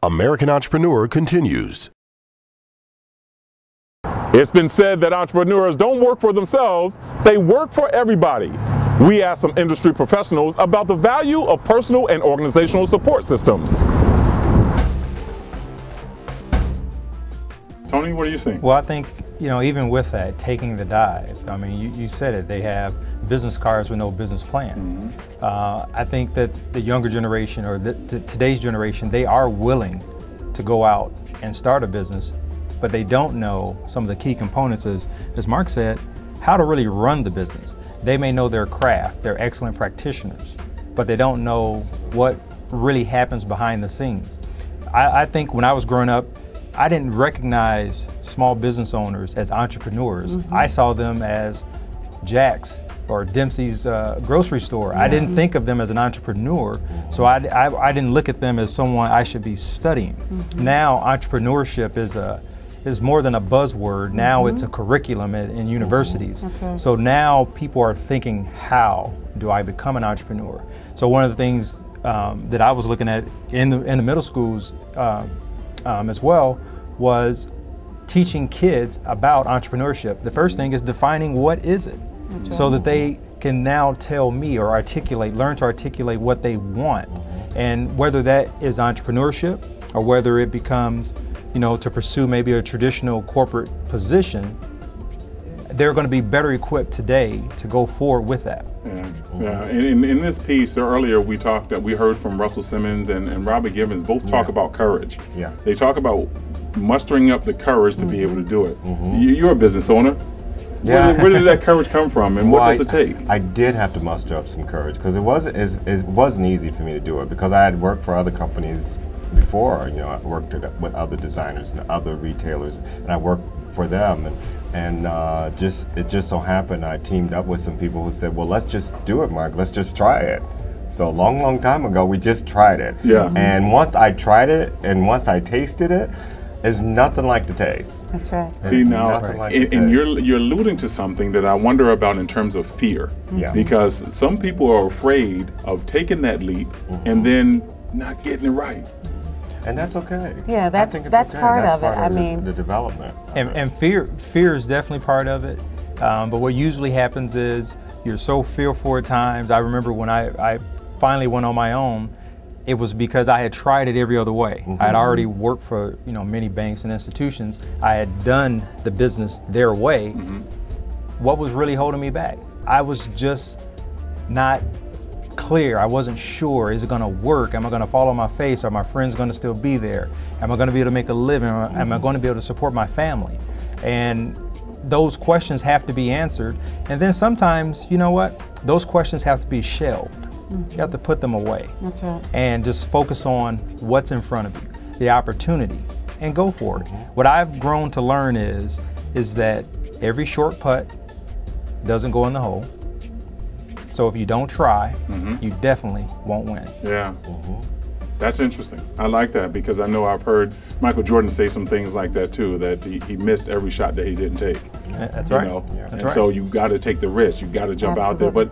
American Entrepreneur continues. It's been said that entrepreneurs don't work for themselves, they work for everybody. We asked some industry professionals about the value of personal and organizational support systems. Tony, what are you seeing? Well, I think, even with that, taking the dive, I mean, you said it, they have business cards with no business plan. I think that the younger generation, or today's generation, they are willing to go out and start a business, but they don't know some of the key components, as Mark said, how to really run the business. They may know their craft, they're excellent practitioners, but they don't know what really happens behind the scenes. I think when I was growing up, I didn't recognize small business owners as entrepreneurs. I saw them as Jack's or Dempsey's grocery store. I didn't think of them as an entrepreneur, so I didn't look at them as someone I should be studying. Now entrepreneurship is more than a buzzword. Now it's a curriculum in universities. That's right. So now people are thinking, how do I become an entrepreneur? So one of the things that I was looking at in the middle schools as well was teaching kids about entrepreneurship. The first thing is defining what is it, so that they can now tell me or learn to articulate what they want. And whether that is entrepreneurship or whether it becomes, to pursue maybe a traditional corporate position, they're going to be better equipped today to go forward with that. Yeah. In this piece earlier, we heard from Russell Simmons and Robert Givens both talk about courage. They talk about mustering up the courage to be able to do it. You're a business owner. Where did that courage come from, and what does it take? I did have to muster up some courage because it wasn't easy for me to do it, because I had worked for other companies before. I worked with other designers and other retailers, and I worked for them. And it just so happened I teamed up with some people who said, well, let's just do it, Mark. Let's just try it. So a long time ago, we just tried it. And once I tried it and once I tasted it, it's nothing like the taste. That's right. See, now, and you're alluding to something that I wonder about in terms of fear. Because some people are afraid of taking that leap and then not getting it right. And that's okay. Yeah, that's okay. part of it. I mean, the development. And fear is definitely part of it. But what usually happens is you're so fearful at times. I remember when I finally went on my own, it was because I had tried it every other way. I had already worked for many banks and institutions. I had done the business their way. What was really holding me back? I was just not clear. I wasn't sure, is it going to work? Am I going to fall on my face? Are my friends going to still be there? Am I going to be able to make a living? Am I going to be able to support my family? And those questions have to be answered. And then sometimes, those questions have to be shelved. You have to put them away. That's right. And just focus on what's in front of you, the opportunity, and go for it. What I've grown to learn is that every short putt doesn't go in the hole. So if you don't try, you definitely won't win. Yeah. That's interesting. I like that, because I know I've heard Michael Jordan say some things like that too, that he missed every shot that he didn't take. That's right. That's right. So you got to take the risk. You got to jump out there. But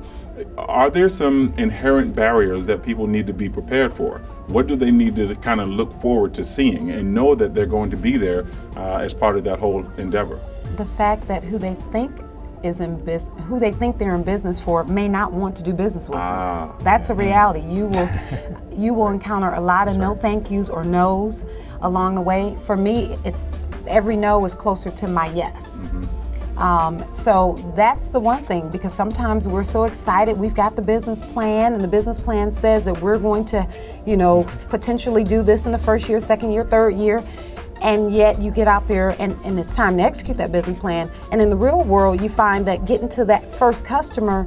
are there some inherent barriers that people need to be prepared for? What do they need to kind of look forward to seeing and know that they're going to be there as part of that whole endeavor? The fact that who they think they're in business for may not want to do business with them. That's a reality. You will encounter a lot of no thank yous or no's along the way. For me, it's every no is closer to my yes. So that's the one thing, because sometimes we're so excited, we've got the business plan, and the business plan says that we're going to, potentially do this in the first year, second year, third year. And yet you get out there and it's time to execute that business plan. And in the real world, you find that getting to that first customer,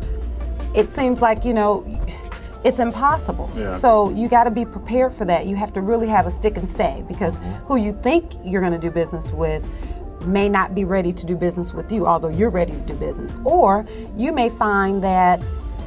it seems like, it's impossible. So you got to be prepared for that. You have to really have a stick and stay, because who you think you're going to do business with may not be ready to do business with you, although you're ready to do business. Or you may find that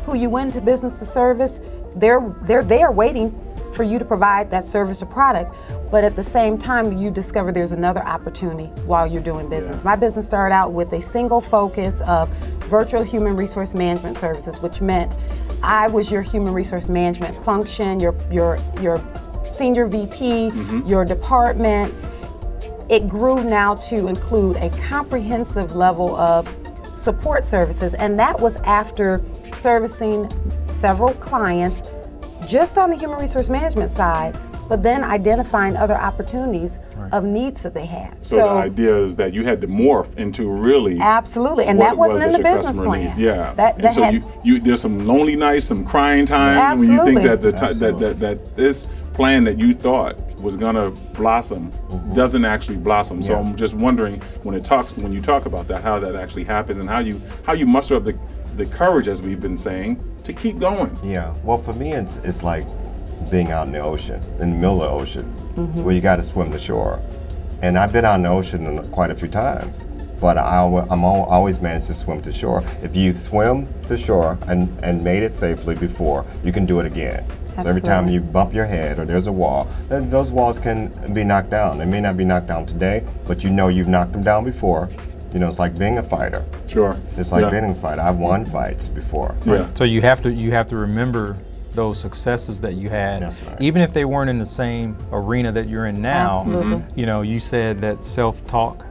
who you went into business to service, they're there waiting for you to provide that service or product. But at the same time, you discover there's another opportunity while you're doing business. My business started out with a single focus of virtual human resource management services, which meant I was your human resource management function, your senior VP, your department. It grew now to include a comprehensive level of support services, and that was after servicing several clients just on the human resource management side, but then identifying other opportunities of needs that they had. So the idea is that you had to morph into really absolutely, and that wasn't in the business plan. Needs. Yeah, and so you there's some lonely nights, some crying times when you think that that this plan that you thought was gonna blossom doesn't actually blossom. So I'm just wondering when you talk about that, how that actually happens and how you muster up the courage, as we've been saying, to keep going. Yeah. Well, for me, it's like being out in the ocean, in the middle of the ocean, where you got to swim to shore. And I've been out in the ocean quite a few times, but I'm always managed to swim to shore. If you swim to shore and made it safely before, you can do it again. Absolutely. So every time you bump your head or there's a wall, then those walls can be knocked down. They may not be knocked down today, but you know you've knocked them down before. You know, it's like being a fighter. Sure. It's like being a fighter. I've won fights before. Yeah. So you have to remember those successes that you had, even if they weren't in the same arena that you're in now. Absolutely. You know, you said that self-talk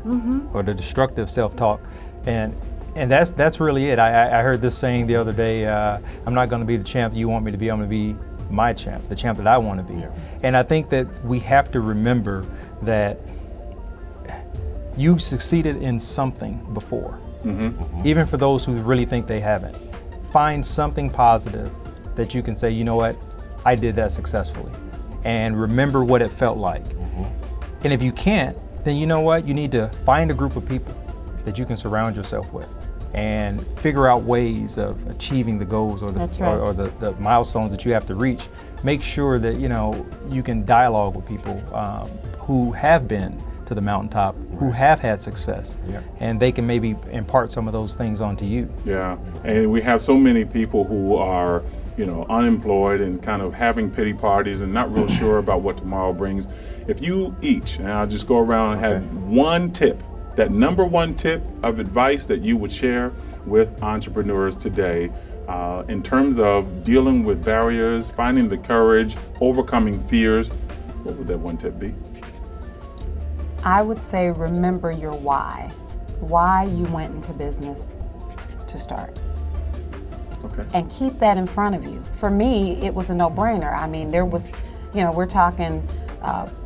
or the destructive self-talk, and that's really it. I heard this saying the other day, I'm not going to be the champ you want me to be, I'm going to be my champ, the champ that I want to be. And I think that we have to remember that you succeeded in something before, even for those who really think they haven't. Find something positive that you can say, you know what, I did that successfully, and remember what it felt like. And if you can't, then you know what, you need to find a group of people that you can surround yourself with and figure out ways of achieving the goals or the milestones that you have to reach. Make sure that you can dialogue with people who have been to the mountaintop, who have had success, and they can maybe impart some of those things onto you. Yeah, and we have so many people who are unemployed and kind of having pity parties and not real sure about what tomorrow brings. If you each, and I'll just go around and have one tip, that number one tip of advice that you would share with entrepreneurs today in terms of dealing with barriers, finding the courage, overcoming fears, what would that one tip be? I would say remember your why you went into business to start. Okay. And keep that in front of you. For me, it was a no-brainer. I mean, there was, we're talking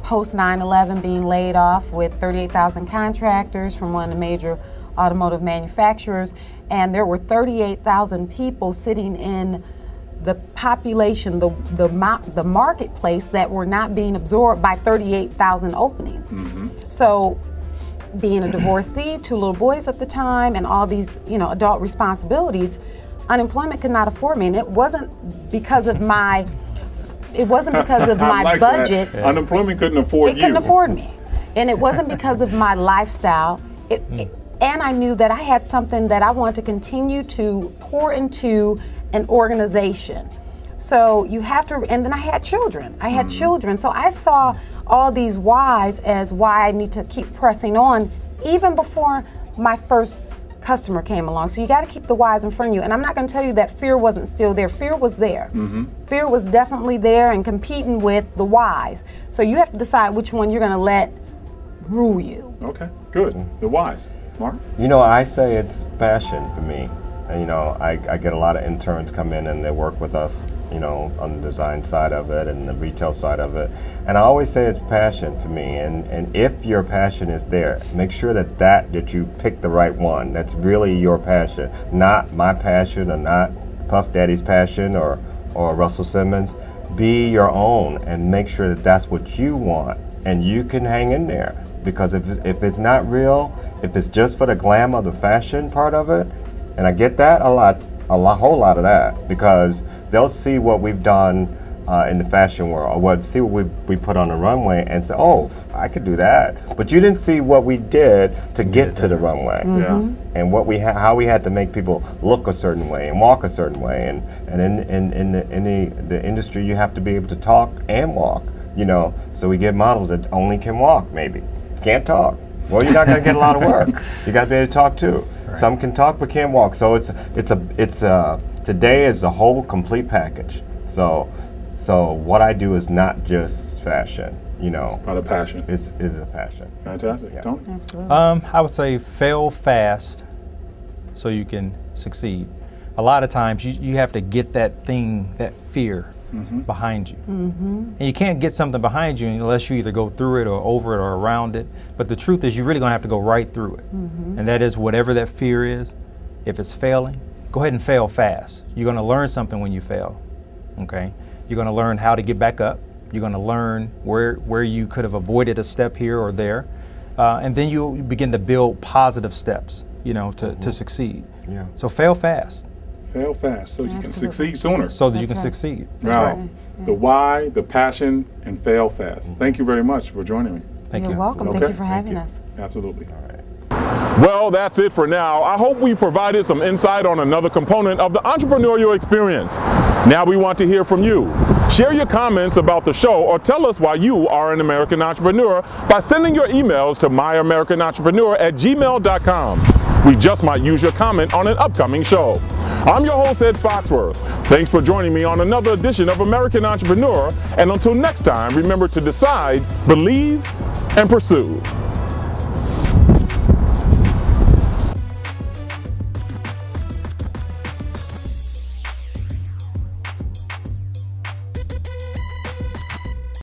post 9/11 being laid off with 38,000 contractors from one of the major automotive manufacturers, and there were 38,000 people sitting in the population, the marketplace that were not being absorbed by 38,000 openings. So being a divorcee, 2 little boys at the time, and all these adult responsibilities, unemployment could not afford me, and it wasn't because of my like budget. Unemployment couldn't afford you. It couldn't afford me, and it wasn't because of my lifestyle. And I knew that I had something that I wanted to continue to pour into an organization. So you have to, and then I had children. So I saw all these whys as why I need to keep pressing on even before my first customer came along. So you got to keep the whys in front of you. And I'm not going to tell you that fear wasn't still there. Fear was there. Fear was definitely there and competing with the whys. So you have to decide which one you're going to let rule you. Okay, good. The whys. Mark? I say it's passion for me. I get a lot of interns come in and they work with us, on the design side of it and the retail side of it. And I always say it's passion for me. And if your passion is there, make sure that you pick the right one. That's really your passion, not my passion or not Puff Daddy's passion or Russell Simmons. Be your own and make sure that that's what you want, and you can hang in there. Because if it's not real, if it's just for the glam of the fashion part of it, and I get that a whole lot of that, because they'll see what we've done in the fashion world, or see what we put on the runway and say, oh, I could do that. But you didn't see what we did to get to the runway. And how we had to make people look a certain way and walk a certain way. And in the industry, you have to be able to talk and walk. So we get models that only can walk, maybe. Can't talk. Well, you're not going to get a lot of work. You got to be able to talk too. Right. Some can talk but can't walk. So today is a whole complete package. So what I do is not just fashion. You know, it's about a passion. It's a passion. Fantastic. Yeah. Tony? Absolutely. I would say fail fast so you can succeed. A lot of times you have to get that thing, that fear behind you. And you can't get something behind you unless you either go through it or over it or around it. But the truth is you're really going to have to go right through it. And that is whatever that fear is. If it's failing, go ahead and fail fast. You're going to learn something when you fail. Okay? You're going to learn how to get back up. You're going to learn where you could have avoided a step here or there. And then you'll begin to build positive steps, you know, to succeed. Yeah. So fail fast. Fail fast so you can succeed sooner. So that you That's can right. succeed. Wow. The why, the passion, and fail fast. Thank you very much for joining me. Thank You're you. welcome. Okay. Thank you for Thank having you. us. Absolutely. All right. Well, that's it for now. I hope we provided some insight on another component of the entrepreneurial experience. Now we want to hear from you. Share your comments about the show or tell us why you are an American entrepreneur by sending your emails to myamericanaentrepreneur@gmail.com. We just might use your comment on an upcoming show. I'm your host, Ed Foxworth. Thanks for joining me on another edition of American Entrepreneur. And until next time, remember to decide, believe, and pursue.